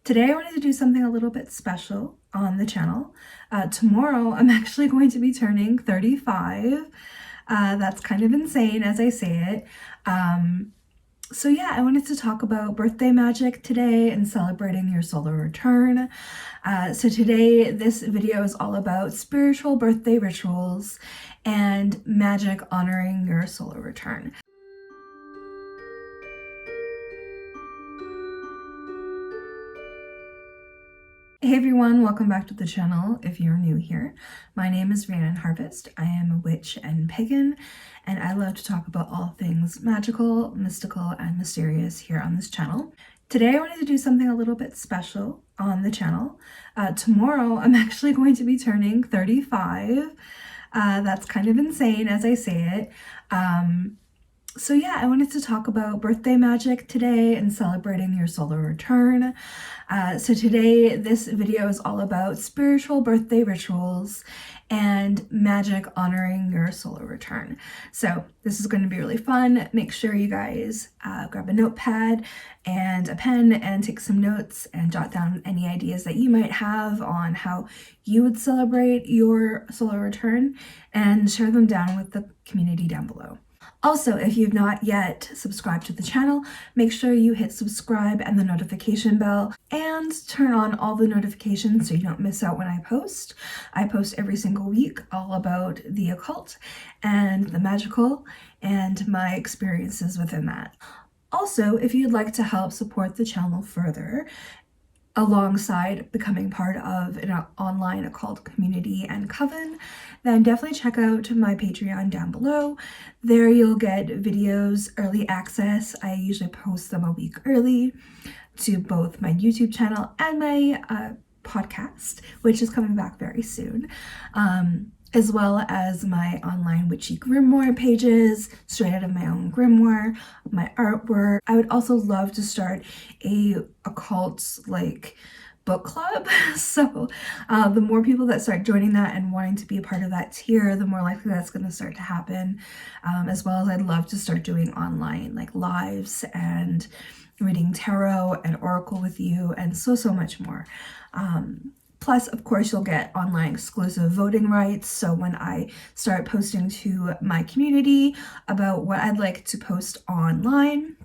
Today I wanted to do something a little bit special on the channel. Tomorrow I'm actually going to be turning 35. That's kind of insane as I say it. So yeah, I wanted to talk about birthday magic today and celebrating your solar return. So today this video is all about spiritual birthday rituals and magic honoring your solar return. Hey everyone, welcome back to the channel if you're new here. My name is rhiannonharvest. I am a witch and pagan, and I love to talk about all things magical, mystical, and mysterious here on this channel. Today I wanted to do something a little bit special on the channel. Tomorrow I'm actually going to be turning 35. That's kind of insane as I say it. So yeah, I wanted to talk about birthday magic today and celebrating your solar return. So today this video is all about spiritual birthday rituals and magic honoring your solar return. So this is going to be really fun. Make sure you guys grab a notepad and a pen and take some notes and jot down any ideas that you might have on how you would celebrate your solar return and share them down with the community down below. Also, if you've not yet subscribed to the channel, make sure you hit subscribe and the notification bell and turn on all the notifications so you don't miss out when I post. I post every single week all about the occult and the magical and my experiences within that. Also, if you'd like to help support the channel further, alongside becoming part of an online occult community and coven, then definitely check out my Patreon down below. There you'll get videos, early access. I usually post them a week early to both my YouTube channel and my podcast, which is coming back very soon. As well as my online witchy grimoire pages, straight out of my own grimoire, my artwork. I would also love to start a occult book club. So the more people that start joining that and wanting to be a part of that tier, the more likely that's going to start to happen. As well as I'd love to start doing online lives and reading tarot and oracle with you and so much more. Plus, of course, you'll get online exclusive voting rights. So when I start posting to my community about what I'd like to post online,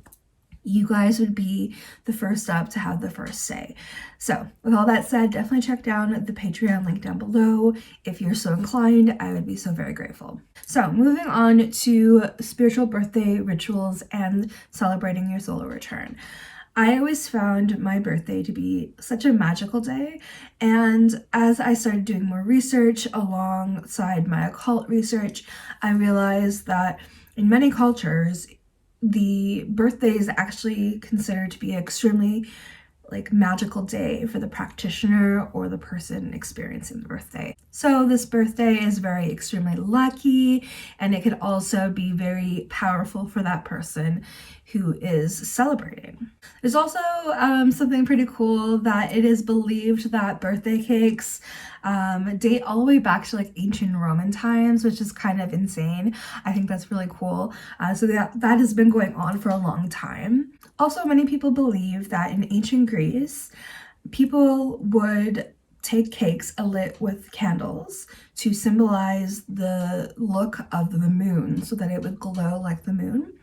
you guys would be the first up to have the first say. So with all that said, definitely check down the Patreon link down below. If you're so inclined, I would be so very grateful. So moving on to spiritual birthday rituals and celebrating your solar return. I always found my birthday to be such a magical day, and as I started doing more research alongside my occult research, I realized that in many cultures, the birthday is actually considered to be an extremely magical day for the practitioner or the person experiencing the birthday. So this birthday is very extremely lucky, and it could also be very powerful for that person who is celebrating. There's also something pretty cool that it is believed that birthday cakes date all the way back to ancient Roman times, which is kind of insane. I think that's really cool. So that has been going on for a long time. Also, many people believe that in ancient Greece, people would take cakes lit with candles to symbolize the look of the moon so that it would glow like the moon.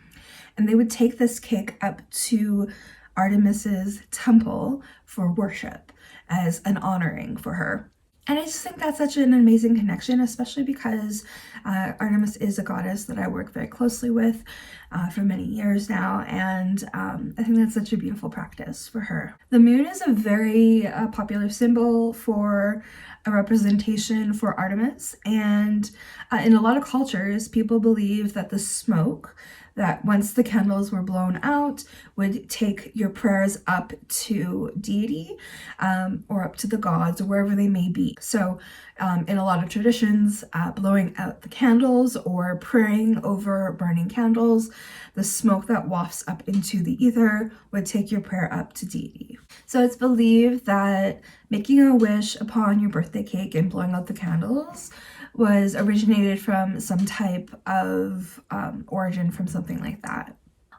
And they would take this cake up to Artemis's temple for worship as an honoring for her. And I just think that's such an amazing connection, especially because Artemis is a goddess that I work very closely with for many years now, and I think that's such a beautiful practice for her. The moon is a very popular symbol for a representation for Artemis, and in a lot of cultures, people believe that the smoke that once the candles were blown out would take your prayers up to deity or up to the gods or wherever they may be. So in a lot of traditions, blowing out the candles or praying over burning candles, the smoke that wafts up into the ether would take your prayer up to deity. So it's believed that making a wish upon your birthday cake and blowing out the candles was originated from some type of origin from something like that.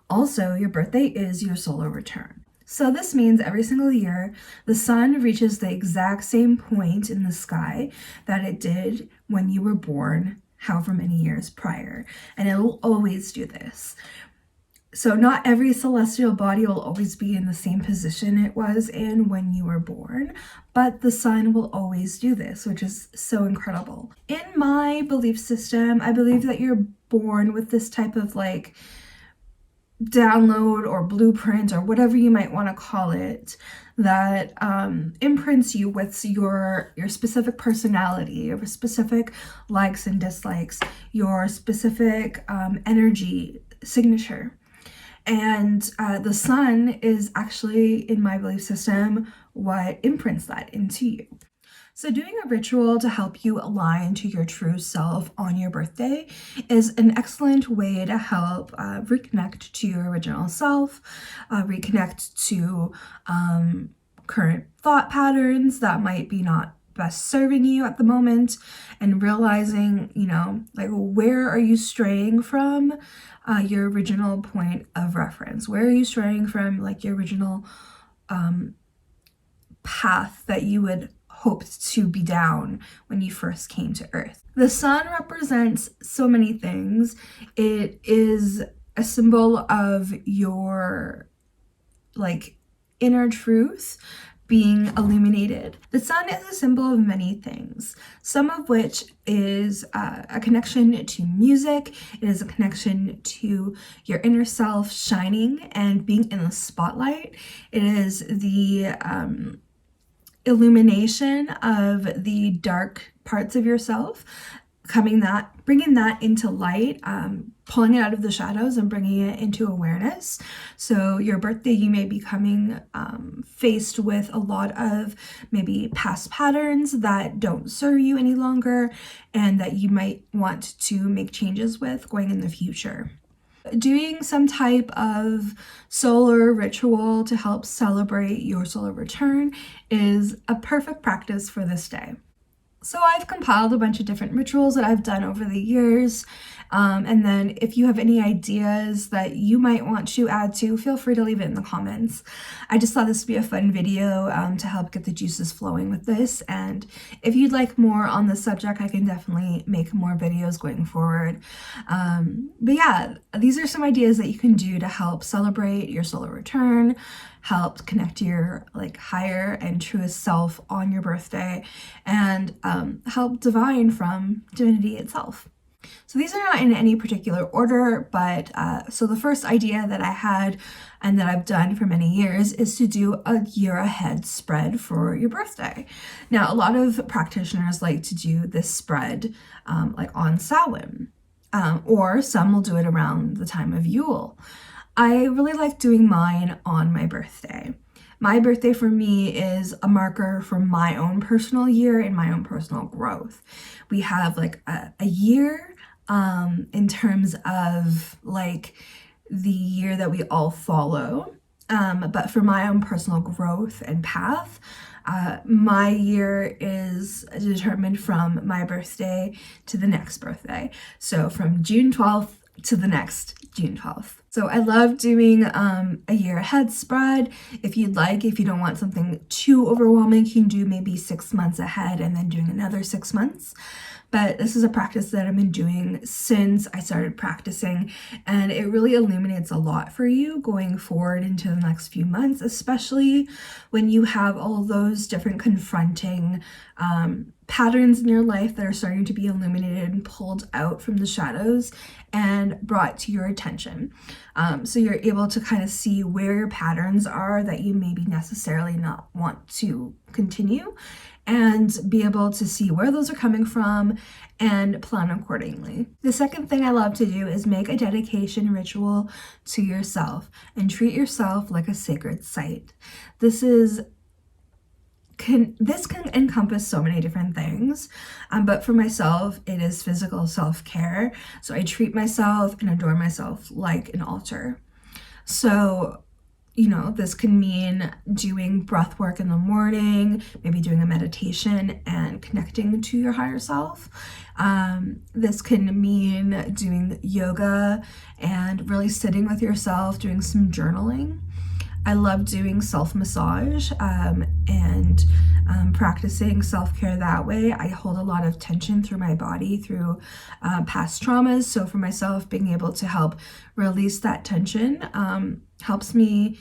Also, your birthday is your solar return. So this means every single year, the sun reaches the exact same point in the sky that it did when you were born, however many years prior. And it will always do this. So not every celestial body will always be in the same position it was in when you were born, but the sun will always do this, which is so incredible. In my belief system, I believe that you're born with this type of like download or blueprint or whatever you might want to call it that imprints you with your specific personality, your specific likes and dislikes, your specific energy signature. And the sun is actually, in my belief system, what imprints that into you. So doing a ritual to help you align to your true self on your birthday is an excellent way to help reconnect to your original self, reconnect to current thought patterns that might be not best serving you at the moment, and realizing, like, where are you straying from your original point of reference? Where are you straying from, like, your original path that you would hoped to be down when you first came to Earth? The sun represents so many things. It is a symbol of your, like, inner truth being illuminated. The sun is a symbol of many things, some of which is a connection to music. It is a connection to your inner self shining and being in the spotlight. It is the illumination of the dark parts of yourself, bringing that into light, pulling it out of the shadows and bringing it into awareness. So your birthday, you may be coming faced with a lot of maybe past patterns that don't serve you any longer and that you might want to make changes with going in the future. Doing some type of solar ritual to help celebrate your solar return is a perfect practice for this day. So I've compiled a bunch of different rituals that I've done over the years. And then if you have any ideas that you might want to add to, feel free to leave it in the comments. I just thought this would be a fun video to help get the juices flowing with this. And if you'd like more on this subject, I can definitely make more videos going forward. But yeah, these are some ideas that you can do to help celebrate your solar return, help connect to your higher and truest self on your birthday, and help divine from divinity itself. So these are not in any particular order, but so the first idea that I had and that I've done for many years is to do a year ahead spread for your birthday. Now, a lot of practitioners like to do this spread on Samhain, or some will do it around the time of Yule. I really like doing mine on my birthday. My birthday for me is a marker for my own personal year and my own personal growth. We have a year in terms of the year that we all follow. But for my own personal growth and path, my year is determined from my birthday to the next birthday. So from June 12th to the next June 12th. So I love doing a year ahead spread. If you don't want something too overwhelming, you can do maybe 6 months ahead and then doing another 6 months. But this is a practice that I've been doing since I started practicing, and it really illuminates a lot for you going forward into the next few months, especially when you have all those different confronting patterns in your life that are starting to be illuminated and pulled out from the shadows and brought to your attention. So you're able to kind of see where your patterns are that you maybe necessarily not want to continue, and be able to see where those are coming from and plan accordingly. The second thing I love to do is make a dedication ritual to yourself and treat yourself like a sacred site. This can encompass so many different things, but for myself, it is physical self-care. So I treat myself and adore myself like an altar. So this can mean doing breath work in the morning, maybe doing a meditation and connecting to your higher self. This can mean doing yoga and really sitting with yourself, doing some journaling. I love doing self-massage and practicing self-care that way. I hold a lot of tension through my body through past traumas. So for myself, being able to help release that tension helps me,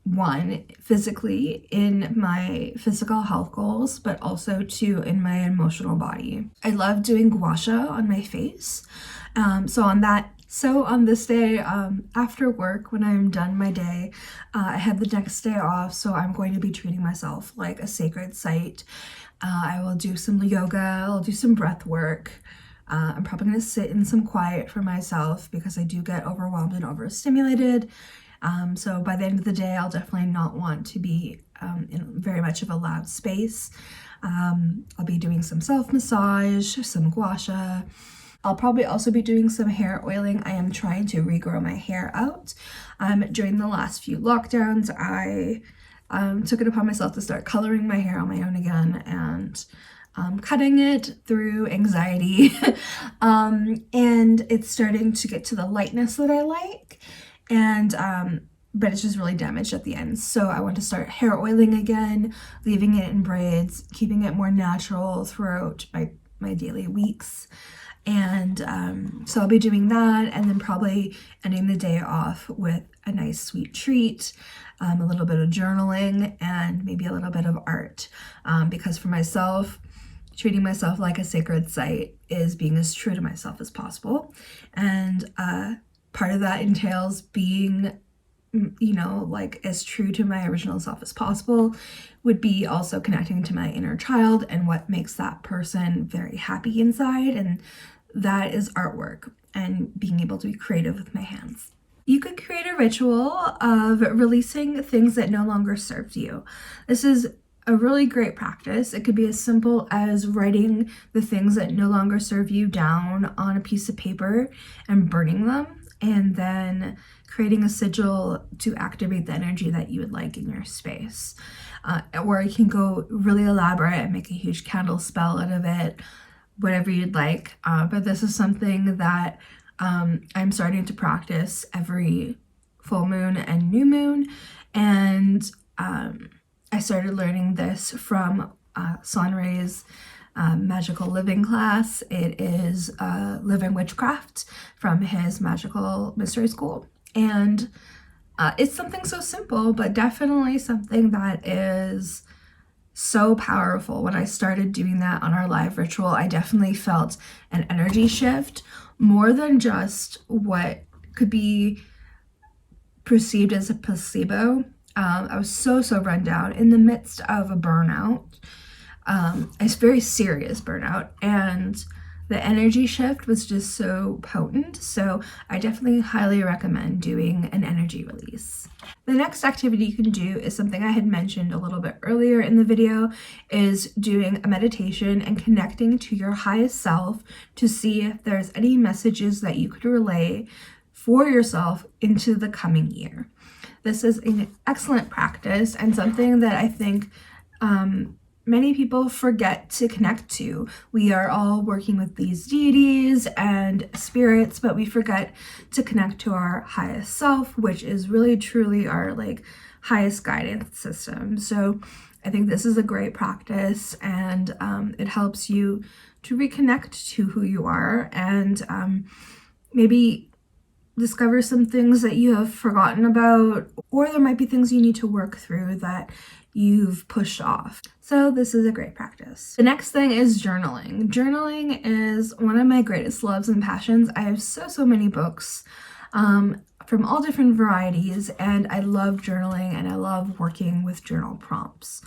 one, physically in my physical health goals, but also two, in my emotional body. I love doing gua sha on my face. So on this day, after work, when I'm done my day, I have the next day off, so I'm going to be treating myself like a sacred site. I will do some yoga, I'll do some breath work. I'm probably going to sit in some quiet for myself because I do get overwhelmed and overstimulated. So by the end of the day, I'll definitely not want to be in very much of a loud space. I'll be doing some self-massage, some gua sha. I'll probably also be doing some hair oiling. I am trying to regrow my hair out. During the last few lockdowns, I took it upon myself to start coloring my hair on my own again and cutting it through anxiety. And it's starting to get to the lightness that I like. And but it's just really damaged at the end. So I want to start hair oiling again, leaving it in braids, keeping it more natural throughout my daily weeks. And so I'll be doing that, and then probably ending the day off with a nice sweet treat, a little bit of journaling, and maybe a little bit of art. Because for myself, treating myself like a sacred site is being as true to myself as possible. And part of that entails being, like as true to my original self as possible, would be also connecting to my inner child and what makes that person very happy inside. And that is artwork and being able to be creative with my hands. You could create a ritual of releasing things that no longer served you. This is a really great practice. It could be as simple as writing the things that no longer serve you down on a piece of paper and burning them, and then creating a sigil to activate the energy that you would like in your space. Or you can go really elaborate and make a huge candle spell out of it, whatever you'd like. But this is something that I'm starting to practice every full moon and new moon. And I started learning this from Sonray's magical living class. It is living witchcraft from his magical mystery school. And it's something so simple, but definitely something that is so powerful. When I started doing that on our live ritual, I definitely felt an energy shift, more than just what could be perceived as a placebo. I was so run down in the midst of a burnout. It's very serious burnout, and the energy shift was just so potent. So I definitely highly recommend doing an energy release. The next activity you can do is something I had mentioned a little bit earlier in the video, is doing a meditation and connecting to your highest self to see if there's any messages that you could relay for yourself into the coming year. This is an excellent practice and something that I think many people forget to connect to. We are all working with these deities and spirits, but we forget to connect to our highest self, which is really truly our highest guidance system. So I think this is a great practice, and it helps you to reconnect to who you are, and maybe discover some things that you have forgotten about, or there might be things you need to work through that you've pushed off. So this is a great practice. The next thing is journaling. Journaling is one of my greatest loves and passions. I have so many books from all different varieties, and I love journaling and I love working with journal prompts.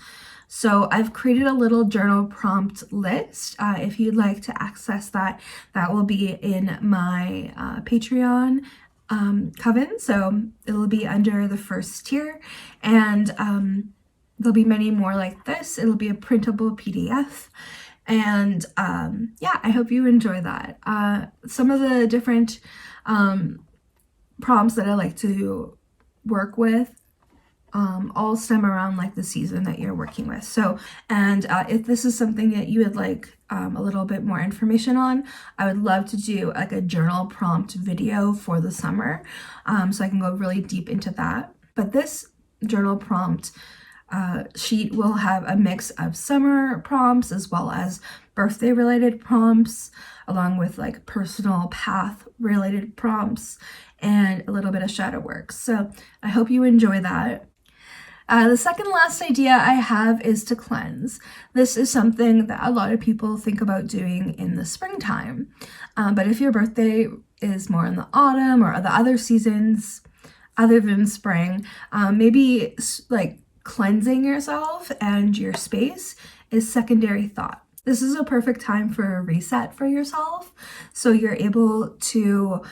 So I've created a little journal prompt list. If you'd like to access that, that will be in my Patreon coven. So it'll be under the first tier, and there'll be many more like this. It'll be a printable PDF. And yeah, I hope you enjoy that. Some of the different prompts that I like to work with all stem around the season that you're working with. So, and if this is something that you would like a little bit more information on, I would love to do a journal prompt video for the summer, so I can go really deep into that. But this journal prompt sheet will have a mix of summer prompts as well as birthday related prompts, along with like personal path related prompts and a little bit of shadow work. So I hope you enjoy that. The second last idea I have is to cleanse. This is something that a lot of people think about doing in the springtime. But if your birthday is more in the autumn or the other seasons other than spring, maybe like cleansing yourself and your space is secondary thought. This is a perfect time for a reset for yourself. So you're able to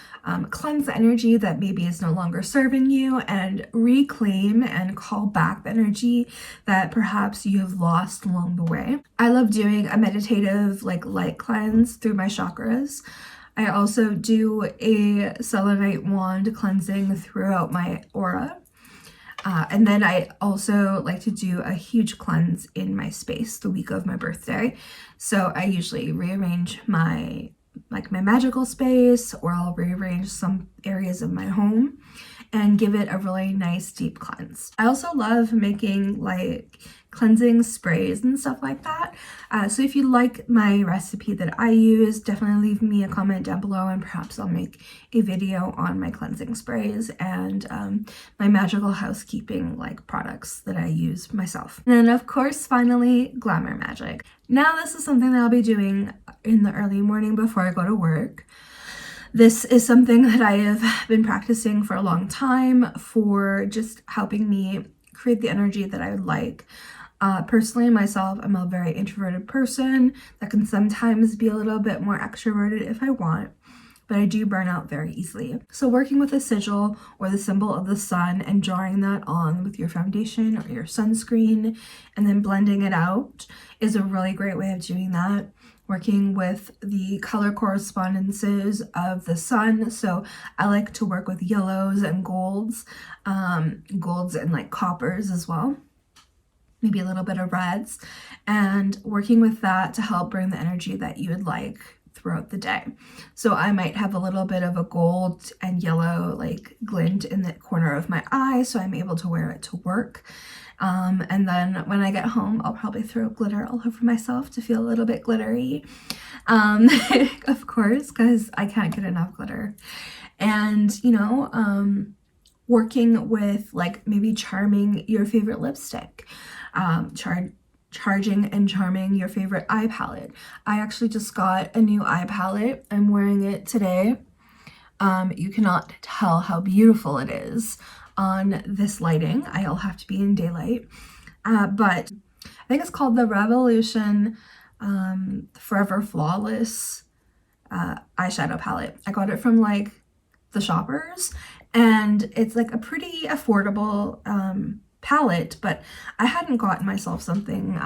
cleanse the energy that maybe is no longer serving you and reclaim and call back the energy that perhaps you have lost along the way. I love doing a meditative like light cleanse through my chakras. I also do a selenite wand cleansing throughout my aura. And then I also like to do a huge cleanse in my space the week of my birthday. So I usually rearrange my magical space, or I'll rearrange some areas of my home and give it a really nice deep cleanse. I also love making like cleansing sprays and stuff like that. So if you like my recipe that I use, definitely leave me a comment down below and perhaps I'll make a video on my cleansing sprays and my magical housekeeping like products that I use myself. And then of course, finally, glamour magic. Now this is something that I'll be doing in the early morning before I go to work. This is something that I have been practicing for a long time for just helping me create the energy that I would like. Personally, myself, I'm a very introverted person that can sometimes be a little bit more extroverted if I want, but I do burn out very easily. So working with a sigil or the symbol of the sun and drawing that on with your foundation or your sunscreen and then blending it out is a really great way of doing that. Working with the color correspondences of the sun. So I like to work with yellows and golds and like coppers as well. Maybe a little bit of reds, and working with that to help bring the energy that you would like throughout the day. So I might have a little bit of a gold and yellow like glint in the corner of my eye, so I'm able to wear it to work. And then when I get home, I'll probably throw glitter all over myself to feel a little bit glittery. Of course, because I can't get enough glitter. And, working with like maybe charming your favorite lipstick, charging and charming your favorite eye palette. I actually just got a new eye palette. I'm wearing it today. You cannot tell how beautiful it is on this lighting. I'll have to be in daylight. But I think it's called the Revolution Forever Flawless eyeshadow palette. I got it from like the Shoppers, and it's like a pretty affordable palette, but I hadn't gotten myself something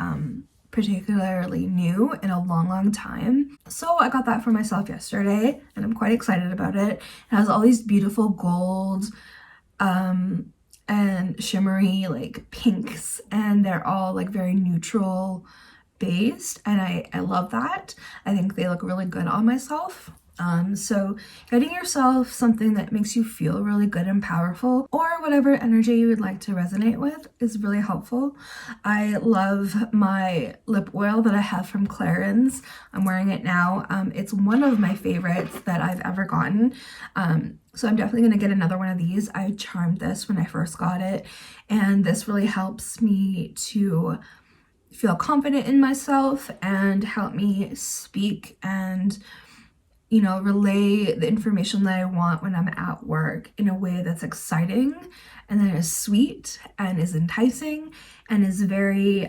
particularly new in a long time. So I got that for myself yesterday and I'm quite excited about it. It has all these beautiful gold and shimmery like pinks, and they're all like very neutral based, and I love that. I think they look really good on myself. So getting yourself something that makes you feel really good and powerful, or whatever energy you would like to resonate with, is really helpful. I love my lip oil that I have from Clarins. I'm wearing it now. It's one of my favorites that I've ever gotten. So I'm definitely going to get another one of these. I charmed this when I first got it, and this really helps me to feel confident in myself and help me speak and relay the information that I want when I'm at work in a way that's exciting and that is sweet and is enticing and is very,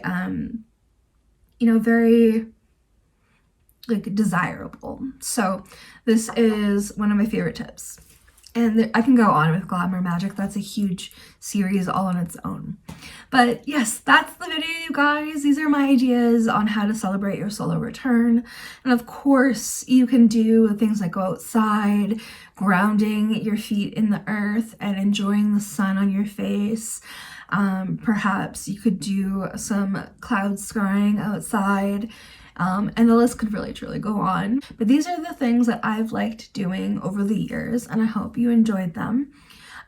very like desirable. So this is one of my favorite tips. And I can go on with glamour magic. That's a huge series all on its own. But yes, that's the video, you guys. These are my ideas on how to celebrate your solar return. And of course, you can do things like go outside, grounding your feet in the earth and enjoying the sun on your face. Perhaps you could do some cloud scrying outside. And the list could really truly go on. But these are the things that I've liked doing over the years, and I hope you enjoyed them.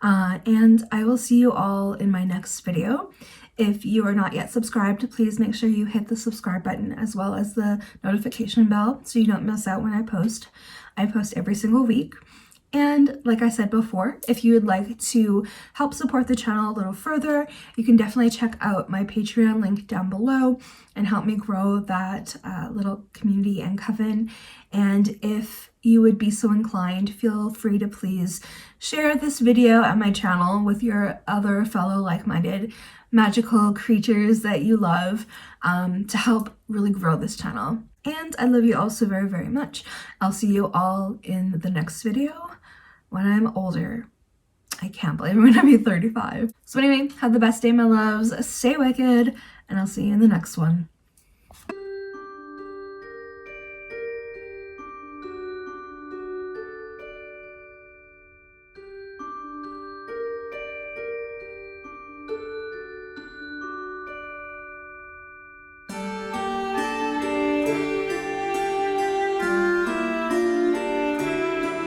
And I will see you all in my next video. If you are not yet subscribed, please make sure you hit the subscribe button as well as the notification bell so you don't miss out when I post. I post every single week. And like I said before, if you would like to help support the channel a little further, you can definitely check out my Patreon link down below and help me grow that little community and coven. And if you would be so inclined, feel free to please share this video at my channel with your other fellow like-minded magical creatures that you love, to help really grow this channel. And I love you all so very, very much. I'll see you all in the next video when I'm older. I can't believe I'm gonna be 35. So anyway, have the best day, my loves. Stay wicked, and I'll see you in the next one.